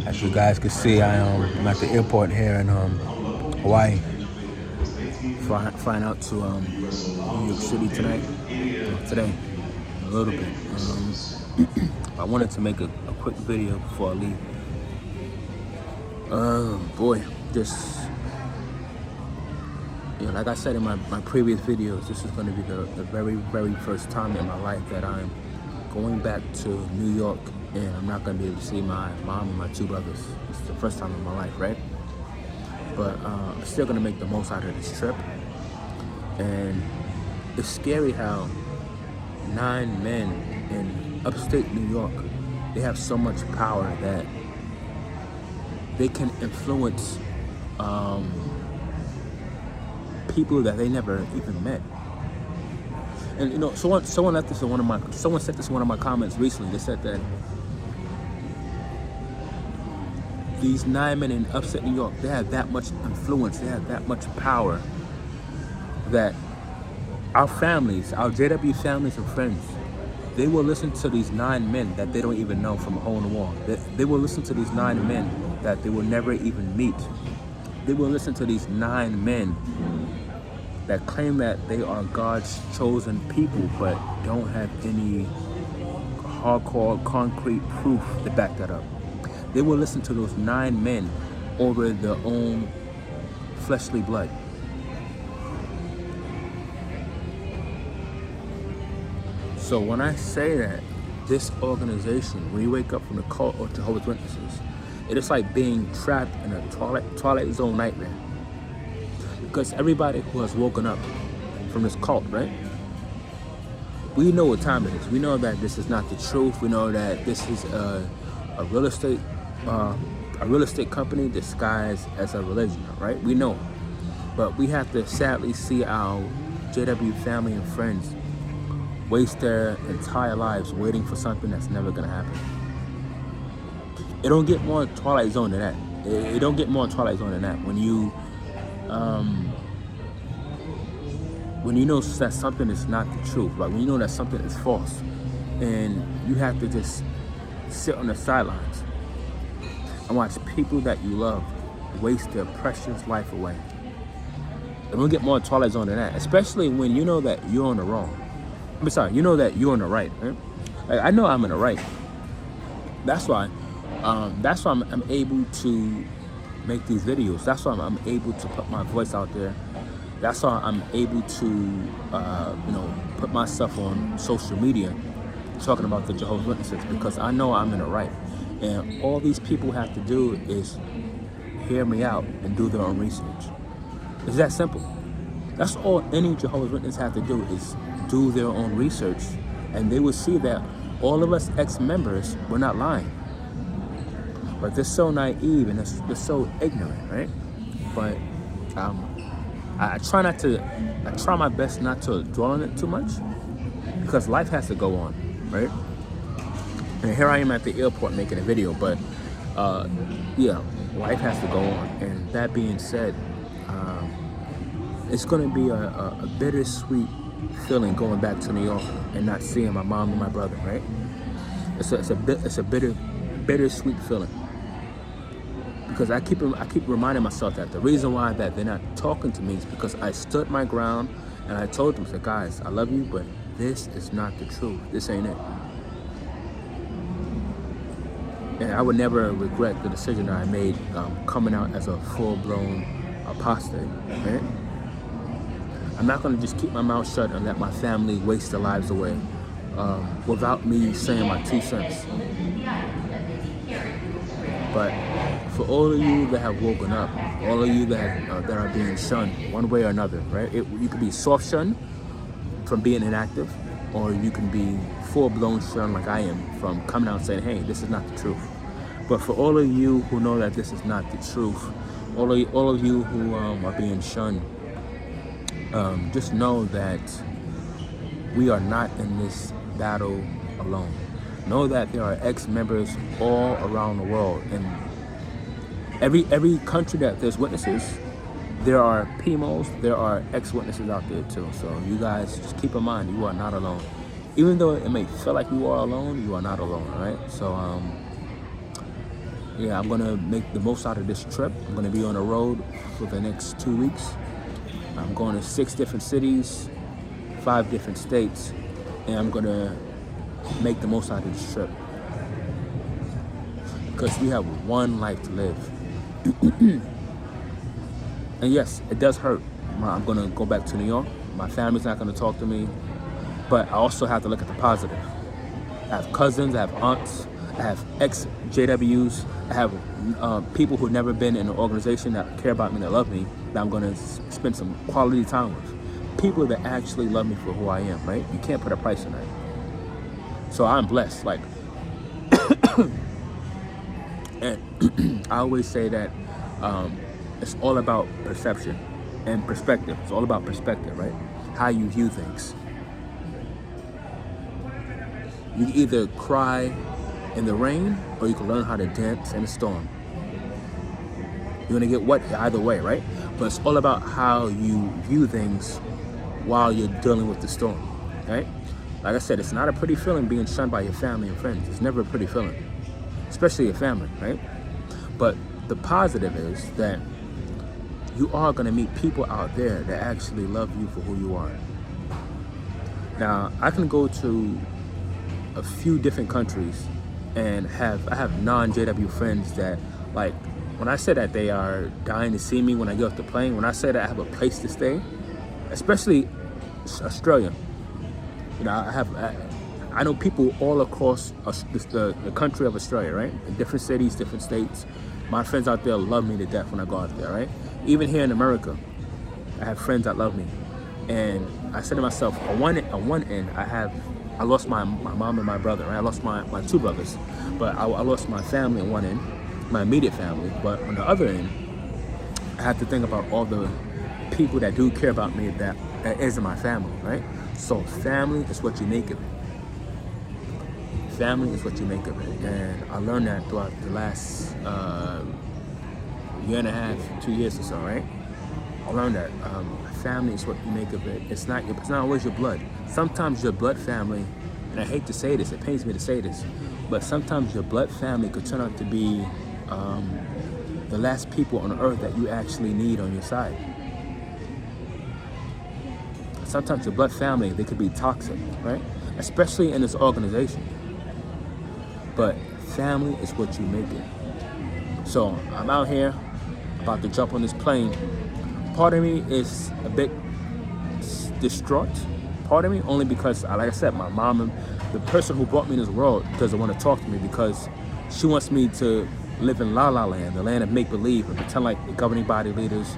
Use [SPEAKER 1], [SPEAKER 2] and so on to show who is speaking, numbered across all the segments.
[SPEAKER 1] As you guys can see, I'm at the airport here in Hawaii. Flying out to New York City tonight. Today, a little bit. I wanted to make a quick video before I leave. Boy, just like I said in my previous videos, this is going to be the very, very first time in my life that I'm going back to New York, and I'm not going to be able to see my mom and my two brothers. It's the first time in my life, right? But I'm still going to make the most out of this trip. And it's scary how 9 men in upstate New York, they have so much power that they can influence people that they never even met. And someone said this in one of my comments recently. They said that these 9 men in upstate New York, they have that much influence, they have that much power that our families, our JW families and friends, they will listen to these 9 men that they don't even know from a hole in the wall. They will listen to these 9 men that they will never even meet. They will listen to these 9 men that claim that they are God's chosen people, but don't have any hardcore, concrete proof to back that up. They will listen to those 9 men over their own fleshly blood. So when I say that this organization, when you wake up from the cult or Jehovah's Witnesses, it is like being trapped in a Twilight Zone nightmare. Because everybody who has woken up from this cult, right? We know what time it is. We know that this is not the truth. We know that this is a real estate company disguised as a religion, right? We know. But we have to sadly see our JW family and friends waste their entire lives waiting for something that's never gonna happen. It don't get more Twilight Zone than that. It don't get more Twilight Zone than that. When you know that something is not the truth, like when you know that something is false, and you have to just sit on the sidelines and watch people that you love waste their precious life away. It don't get more Twilight Zone than that, especially when you know that you're on the wrong. You know that you're on the right, right? Like, I know I'm in the right. That's why I'm able to make these videos. That's why I'm able to put my voice out there. That's why I'm able to, put myself on social media talking about the Jehovah's Witnesses, because I know I'm in the right. And all these people have to do is hear me out and do their own research. It's that simple. That's all any Jehovah's Witness have to do, is do their own research, and they will see that all of us ex-members, we're not lying. But they're so naive and they're so ignorant, right? But I try my best not to dwell on it too much, because life has to go on, right? And here I am at the airport making a video, but life has to go on. And that being said, it's gonna be a bittersweet feeling going back to New York and not seeing my mom and my brother, right? It's a bittersweet feeling, because I keep reminding myself that the reason why that they're not talking to me is because I stood my ground and I told them, said, guys, I love you, but this is not the truth. This ain't it. And I would never regret the decision that I made coming out as a full-blown apostate, right? I'm not going to just keep my mouth shut and let my family waste their lives away without me saying my 2 cents. But for all of you that have woken up, all of you that are being shunned one way or another, right? You could be soft shunned from being inactive, or you can be full-blown shunned like I am from coming out and saying, hey, this is not the truth. But for all of you who know that this is not the truth, all of you who are being shunned, just know that we are not in this battle alone. Know that there are ex-members all around the world, and every country that there's witnesses, there are PIMOs, there are ex-witnesses out there too. So you guys just keep in mind, you are not alone. Even though it may feel like you are alone, you are not alone, right? So yeah, I'm gonna make the most out of this trip. I'm gonna be on the road for the next 2 weeks. I'm going to 6 different cities, 5 different states, and I'm gonna make the most out of this trip. Because we have one life to live. And yes, it does hurt. I'm gonna go back to New York. My family's not gonna talk to me, but I also have to look at the positive. I have cousins, I have aunts, I have EXJWs, I have people who've never been in an organization that care about me, that love me, that I'm gonna spend some quality time with. People that actually love me for who I am, right? You can't put a price on that. So I'm blessed, like, and I always say that it's all about perception and perspective. It's all about perspective, right? How you view things. You can either cry in the rain or you can learn how to dance in a storm. You're gonna get wet either way, right? But it's all about how you view things while you're dealing with the storm, right? Like I said, it's not a pretty feeling being shunned by your family and friends. It's never a pretty feeling, especially your family, right? But the positive is that you are gonna meet people out there that actually love you for who you are. Now, I can go to a few different countries and I have non-JW friends that, like, when I say that they are dying to see me when I get off the plane, when I say that I have a place to stay, especially Australia, you know, I know people all across the country of Australia, right? In different cities, different states. My friends out there love me to death when I go out there, right? Even here in America, I have friends that love me. And I said to myself, on one end, I lost my mom and my brother, right? I lost my 2 brothers, but I lost my family on one end, my immediate family. But on the other end, I have to think about all the people that do care about me that isn't my family, right? So family is what you make of it. Family is what you make of it. And I learned that throughout the last year and a half, 2 years or so, right? I learned that family is what you make of it. It's not always your blood. Sometimes your blood family, and I hate to say this, it pains me to say this, but sometimes your blood family could turn out to be the last people on earth that you actually need on your side. Sometimes your blood family, they could be toxic, right? Especially in this organization. But family is what you make it. So I'm out here, about to jump on this plane. Part of me is a bit distraught. Part of me, only because, like I said, my mom, and the person who brought me in this world, doesn't want to talk to me because she wants me to live in La La Land, the land of make-believe, and pretend like the governing body leaders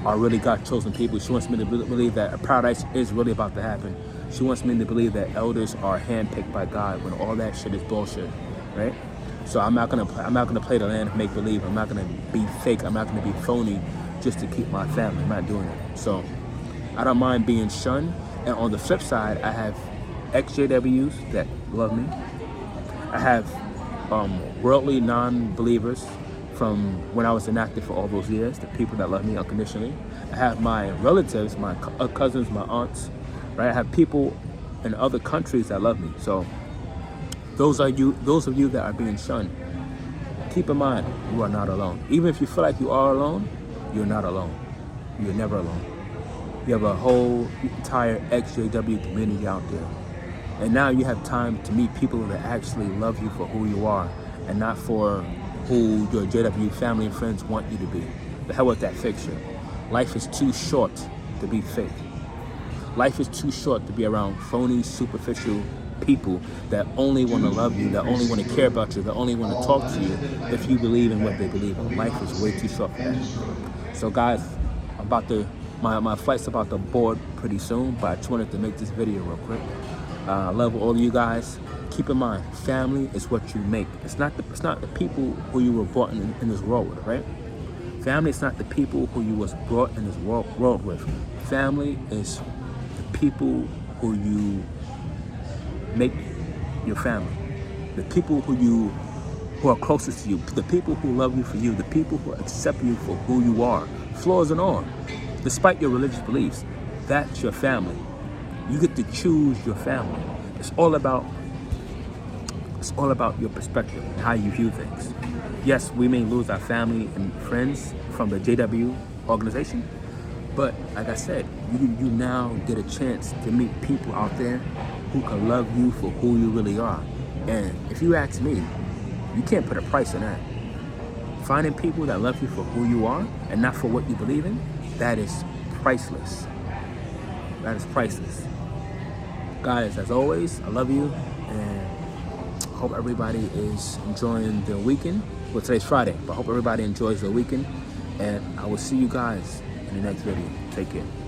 [SPEAKER 1] are really God-chosen people. She wants me to believe that a paradise is really about to happen. She wants me to believe that elders are handpicked by God, when all that shit is bullshit, right? So I'm not gonna play the land of make-believe. I'm not gonna be fake. I'm not gonna be phony just to keep my family. I'm not doing it. So I don't mind being shunned. And on the flip side, I have EXJWs that love me. I have worldly non-believers from when I was inactive for all those years, the people that love me unconditionally. I have my relatives, my cousins, my aunts, right? I have people in other countries that love me. So those of you that are being shunned, keep in mind, you are not alone. Even if you feel like you are alone, you're not alone. You're never alone. You have a whole entire EXJW community out there. And now you have time to meet people that actually love you for who you are and not for who your JW family and friends want you to be. The hell with that fiction. Life is too short to be fake. Life is too short to be around phony, superficial people that only want to love you, that only want to care about you, that only want to talk to you if you believe in what they believe in. Life is way too short for that. So guys, my flight's about to board pretty soon, but I just wanted to make this video real quick. I love all of you guys. Keep in mind, family is what you make. It's not the people who you were brought in this world with, right? Family is not the people who you was brought in this world with. Family is the people who you make your family. The people who are closest to you. The people who love you for you. The people who accept you for who you are, flaws and all. Despite your religious beliefs, that's your family. You get to choose your family. It's all about your perspective and how you view things. Yes, we may lose our family and friends from the JW organization, but like I said, you now get a chance to meet people out there who can love you for who you really are. And if you ask me, you can't put a price on that. Finding people that love you for who you are and not for what you believe in, that is priceless. That is priceless. Guys, as always, I love you, and hope everybody is enjoying their weekend. Well, today's Friday, but I hope everybody enjoys their weekend, and I will see you guys in the next video. Take care.